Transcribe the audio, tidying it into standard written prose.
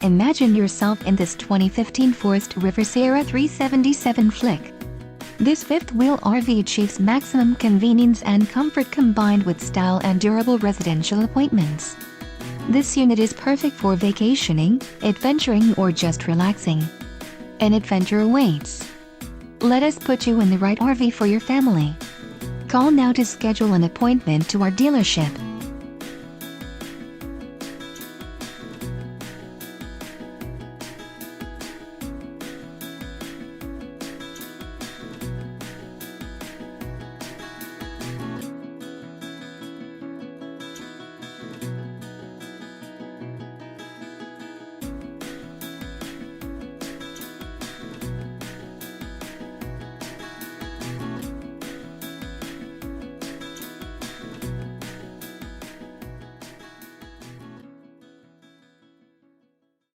Imagine yourself in this 2015 Forest River Sierra 377 Flick. This fifth-wheel RV achieves maximum convenience and comfort combined with style and durable residential appointments. This unit is perfect for vacationing, adventuring, or just relaxing. An adventure awaits. Let us put you in the right RV for your family. Call now to schedule an appointment to our dealership.